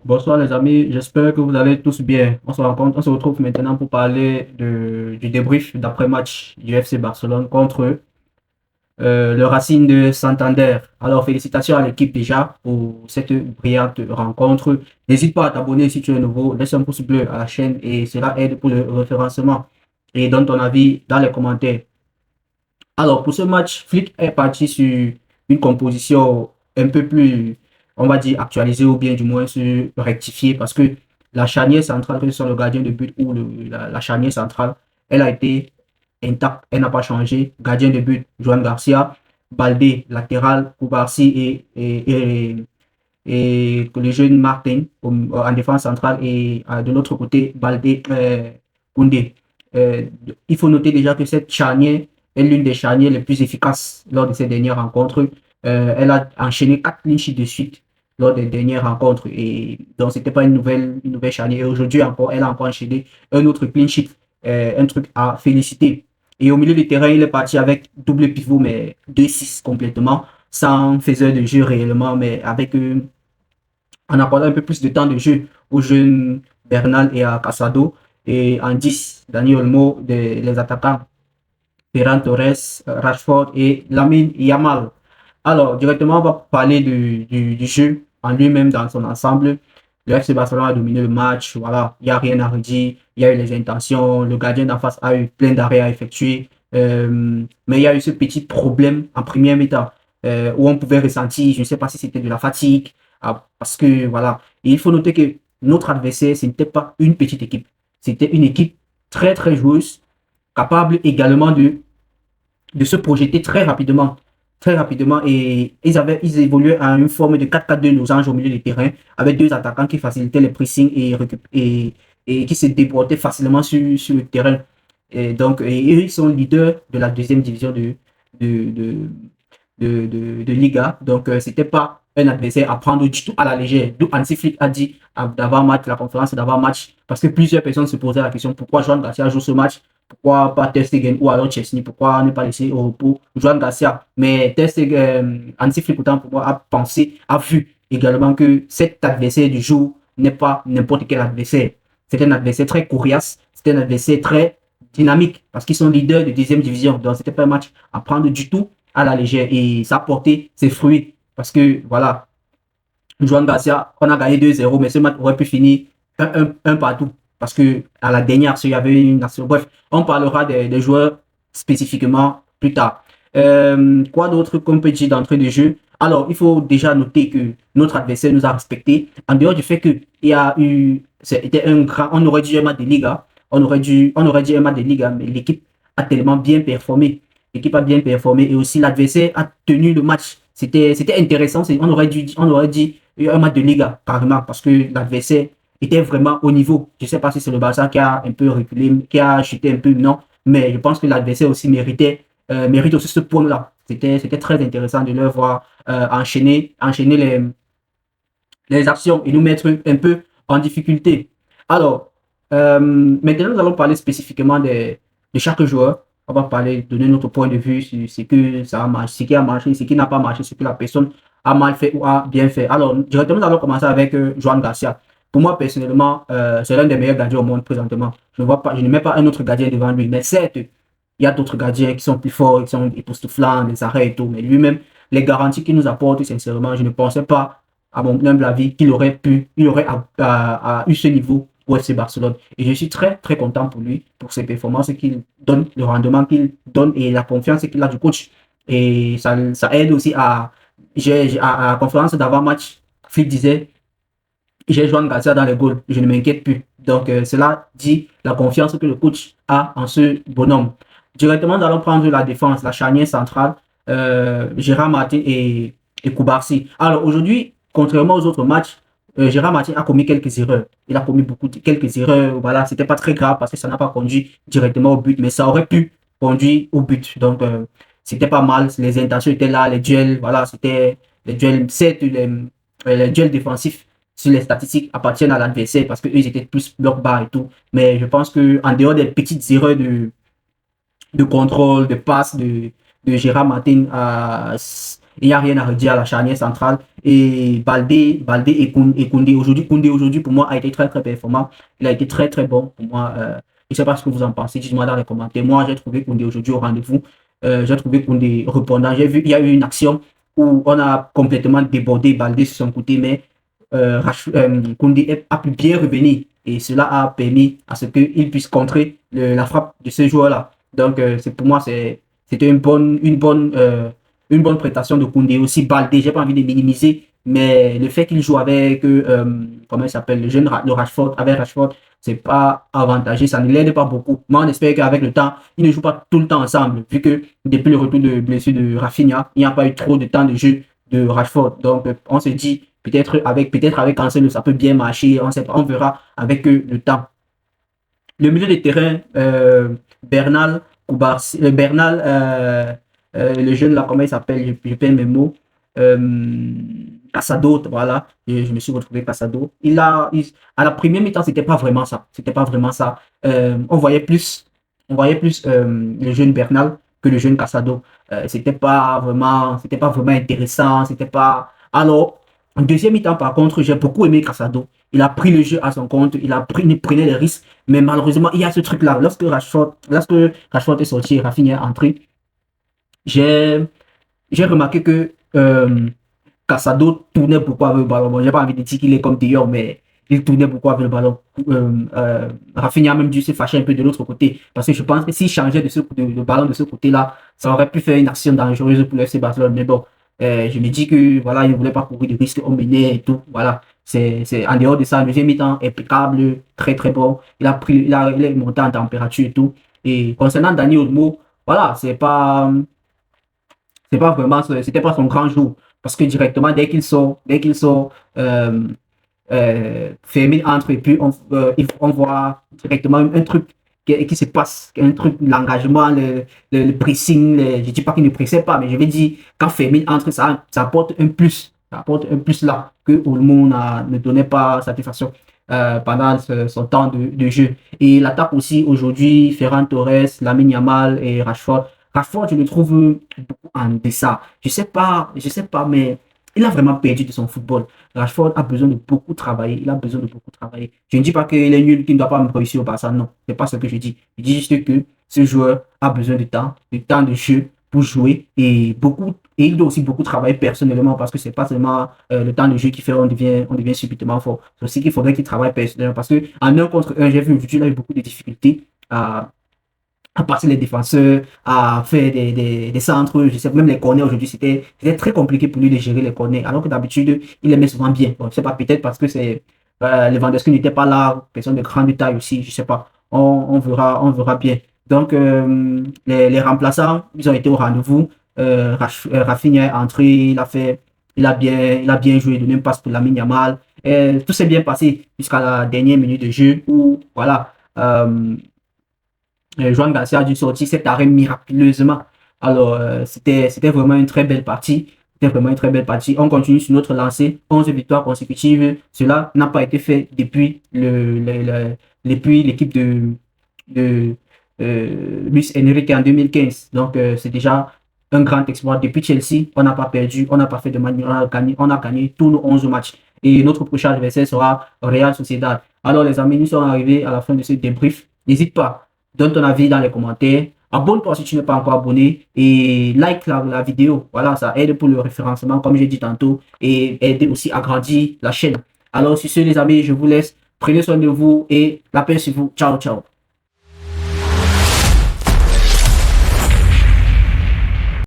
Bonsoir les amis, j'espère que vous allez tous bien. On se retrouve maintenant pour parler du débrief d'après-match du FC Barcelone contre le Racing de Santander. Alors félicitations à l'équipe déjà pour cette brillante rencontre. N'hésite pas à t'abonner si tu es nouveau, laisse un pouce bleu à la chaîne et cela aide pour le référencement. Et donne ton avis dans les commentaires. Alors, pour ce match, Flick est parti sur une composition un peu plus, on va dire, actualisée ou bien du moins rectifiée parce que la charnière centrale, que ce soit le gardien de but ou la charnière centrale, elle a été intacte, elle n'a pas changé. Gardien de but, Joan Garcia, Baldé, latéral, Koubarsi et le jeune Martin en défense centrale et de l'autre côté, Baldé, Koundé. Euh, il faut noter déjà que cette charnière est l'une des charnières les plus efficaces lors de ces dernières rencontres. Elle a enchaîné 4 clean sheets de suite lors des dernières rencontres. Et donc, ce n'était pas une nouvelle charnière. Et aujourd'hui encore, elle a encore enchaîné un autre clean sheet, un truc à féliciter. Et au milieu du terrain, il est parti avec double pivot, mais 2-6 complètement, sans faiseur de jeu réellement, mais avec en accordant un peu plus de temps de jeu aux jeunes Bernal et à Casado. Et en 10, Dani Olmo, les attaquants Ferran Torres, Rashford et Lamine Yamal. Alors, directement, on va parler du jeu en lui-même dans son ensemble. Le FC Barcelone a dominé le match. Voilà, il n'y a rien à redire. Il y a eu les intentions. Le gardien d'en face a eu plein d'arrêts à effectuer. Mais il y a eu ce petit problème en première mi-temps où on pouvait ressentir, je ne sais pas si c'était de la fatigue, parce que voilà. Et il faut noter que notre adversaire, ce n'était pas une petite équipe. C'était une équipe très, très joueuse, capable également de se projeter très rapidement. Très rapidement. Et ils évoluaient à une forme de 4-4-2 losange au milieu du terrain, avec deux attaquants qui facilitaient les pressings et qui se déportaient facilement sur le terrain. Et donc, eux, ils sont leaders de la deuxième division de, de, de Liga. Donc, c'était pas un adversaire à prendre du tout à la légère. D'où Hansi Flick a dit d'avoir match, la conférence d'avoir match, parce que plusieurs personnes se posaient la question pourquoi Joan Garcia joue ce match, pourquoi pas Ter Stegen ou alors Chesney, pourquoi ne pas laisser au repos Joan Garcia. Mais Ter Stegen, Hansi Flick, pourtant, pour moi, a pensé, a vu également que cet adversaire du jour n'est pas n'importe quel adversaire. C'est un adversaire très coriace, c'est un adversaire très dynamique, parce qu'ils sont leaders de deuxième division. Donc, c'était pas un match à prendre du tout à la légère et ça a porté ses fruits parce que voilà, Joan Garcia, on a gagné 2-0, mais ce match aurait pu finir un partout parce que à la dernière, il y avait une nation. Bref, on parlera des joueurs spécifiquement plus tard. Quoi d'autre qu'on peut dire d'entrée de jeu? Alors, il faut déjà noter que notre adversaire nous a respecté. En dehors du fait qu'il y a eu, c'était un grand, on aurait dû un match de Liga, on aurait dit un match de Liga, mais l'équipe a tellement bien performé. L'équipe a bien performé et aussi l'adversaire a tenu le match. C'était intéressant. On aurait dit un match de Liga carrément parce que l'adversaire était vraiment au niveau. Je ne sais pas si c'est le Barça qui a un peu reculé, qui a chuté un peu, non. Mais je pense que l'adversaire aussi mérite aussi ce point-là. C'était très intéressant de le voir enchaîner les actions et nous mettre un peu en difficulté. Alors, maintenant, nous allons parler spécifiquement de chaque joueur. On va parler, donner notre point de vue sur ce que ça a marché, ce qui a marché, ce qui n'a pas marché, ce que la personne a mal fait ou a bien fait. Alors, directement, nous allons commencer avec Joan Garcia. Pour moi, personnellement, c'est l'un des meilleurs gardiens au monde présentement. Je ne mets pas un autre gardien devant lui. Mais certes, il y a d'autres gardiens qui sont plus forts, qui sont époustouflants, des arrêts et tout. Mais lui-même, les garanties qu'il nous apporte, sincèrement, je ne pensais pas, à mon humble avis, il aurait eu ce niveau au FC Barcelone. Et je suis très, très content pour lui, pour ses performances qu'il donne, le rendement qu'il donne et la confiance qu'il a du coach. Et ça aide aussi à la conférence d'avant-match. Phil disait, j'ai Joan Garcia dans les goals, je ne m'inquiète plus. Donc, cela dit la confiance que le coach a en ce bonhomme. Directement, nous allons prendre la défense, la charnière centrale, Gérard Martin et Koubarsi. Alors, aujourd'hui, contrairement aux autres matchs, Gérard Martin a commis quelques erreurs. Il a commis quelques erreurs. Voilà, c'était pas très grave parce que ça n'a pas conduit directement au but, mais ça aurait pu conduire au but. Donc, c'était pas mal. Les intentions étaient là, les duels, voilà, c'était les duels, certes, les duels défensifs sur les statistiques appartiennent à l'adversaire parce qu'eux, ils étaient plus bloc bas et tout. Mais je pense qu'en dehors des petites erreurs de contrôle, de passe de Gérard Martin, Il n'y a rien à redire à la charnière centrale. Et Baldé et Koundé. Koundé aujourd'hui, pour moi, a été très, très performant. Il a été très, très bon pour moi. Je ne sais pas ce que vous en pensez. Dites-moi dans les commentaires. Moi, j'ai trouvé Koundé aujourd'hui au rendez-vous. J'ai trouvé Koundé répondant. J'ai vu, il y a eu une action où on a complètement débordé Baldé sur son côté, mais Koundé a pu bien revenir. Et cela a permis à ce qu'il puisse contrer la frappe de ce joueur-là. Donc, c'est pour moi, c'était une bonne prestation de Koundé. Aussi, Baldé, j'ai pas envie de minimiser, mais le fait qu'il joue avec, comment il s'appelle, le Rashford, avec Rashford, c'est pas avantageux, ça ne l'aide pas beaucoup. Moi, on espère qu'avec le temps, ils ne jouent pas tout le temps ensemble, vu que depuis le retour de blessure de Rafinha, il n'y a pas eu trop de temps de jeu de Rashford. Donc, on se dit, peut-être avec Cancelo, ça peut bien marcher, on sait pas, on verra avec le temps. Le milieu de terrain, Bernal, Bernal, le jeune là, comment il s'appelle, je perds mes mots. Casado, voilà, je me suis retrouvé Casado. À la première mi-temps, c'était pas vraiment ça. C'était pas vraiment ça. On voyait plus le jeune Bernal que le jeune Casado. C'était pas vraiment intéressant. C'était pas. Alors, en deuxième mi-temps, par contre, j'ai beaucoup aimé Casado. Il a pris le jeu à son compte, il prenait des risques, mais malheureusement, il y a ce truc-là. Lorsque Rashford est sorti et Rafinha est entré, j'ai j'ai remarqué que Casado tournait beaucoup avec le ballon. Bon, j'ai pas envie de dire qu'il est comme Dior, mais il tournait beaucoup avec le ballon. Rafinha a même dû se fâcher un peu de l'autre côté, parce que je pense que s'il changeait le ballon de ce côté-là, ça aurait pu faire une action dangereuse pour le FC Barcelone. Mais bon, je me dis que voilà, il ne voulait pas courir de risque, on menait et tout. Voilà, c'est en dehors de ça, le deuxième mi-temps impeccable, très très bon. Il est monté en température et tout. Et concernant Dani Olmo, voilà, c'était pas son grand jour. Parce que directement, dès qu'il sort, Fermin entre et puis on voit directement un truc qui se passe, un truc, l'engagement, le pressing, je dis pas qu'il ne pressait pas, mais je vais dire, quand Fermin entre, ça apporte un plus. Ça apporte un plus là, que Olmo ne donnait pas satisfaction pendant son temps de jeu. Et l'attaque aussi, aujourd'hui, Ferran Torres, Lamine Yamal et Rashford. Rashford, je le trouve beaucoup en deçà. Je sais pas, mais il a vraiment perdu de son football. Rashford a besoin de beaucoup travailler. Il a besoin de beaucoup travailler. Je ne dis pas qu'il est nul, qu'il ne doit pas me réussir au Barça. Non, c'est pas ce que je dis. Je dis juste que ce joueur a besoin de temps de jeu pour jouer et il doit aussi beaucoup travailler personnellement parce que c'est pas seulement le temps de jeu qui fait on devient subitement fort. C'est aussi qu'il faudrait qu'il travaille personnellement parce que en 1 contre 1, j'ai vu aujourd'hui, il a eu beaucoup de difficultés à passer les défenseurs, à faire des centres, je sais même les corners aujourd'hui, c'était très compliqué pour lui de gérer les corners, alors que d'habitude, il les met souvent bien. Bon, je sais pas, peut-être parce que Lewandowski n'était pas là, personne de grande taille aussi, je sais pas. On verra bien. Donc, les remplaçants, ils ont été au rendez-vous. Rafinha est entré, il a bien joué, de même passe pour Lamine Yamal. Tout s'est bien passé jusqu'à la dernière minute de jeu où, voilà, Joan Garcia a dû sortir cet arrêt miraculeusement. Alors, c'était vraiment une très belle partie. C'était vraiment une très belle partie. On continue sur notre lancée. 11 victoires consécutives. Cela n'a pas été fait depuis l'équipe de Luis Enrique en 2015. Donc, c'est déjà un grand exploit. Depuis Chelsea, on n'a pas perdu, on n'a pas fait de manière, on a gagné tous nos 11 matchs. Et notre prochain adversaire sera Real Sociedad. Alors, les amis, nous sommes arrivés à la fin de ce débrief. N'hésite pas. Donne ton avis dans les commentaires. Abonne-toi si tu n'es pas encore abonné et like la vidéo. Voilà, ça aide pour le référencement, comme j'ai dit tantôt, et aide aussi à grandir la chaîne. Alors, sur ce, les amis, je vous laisse. Prenez soin de vous et la paix sur vous. Ciao, ciao.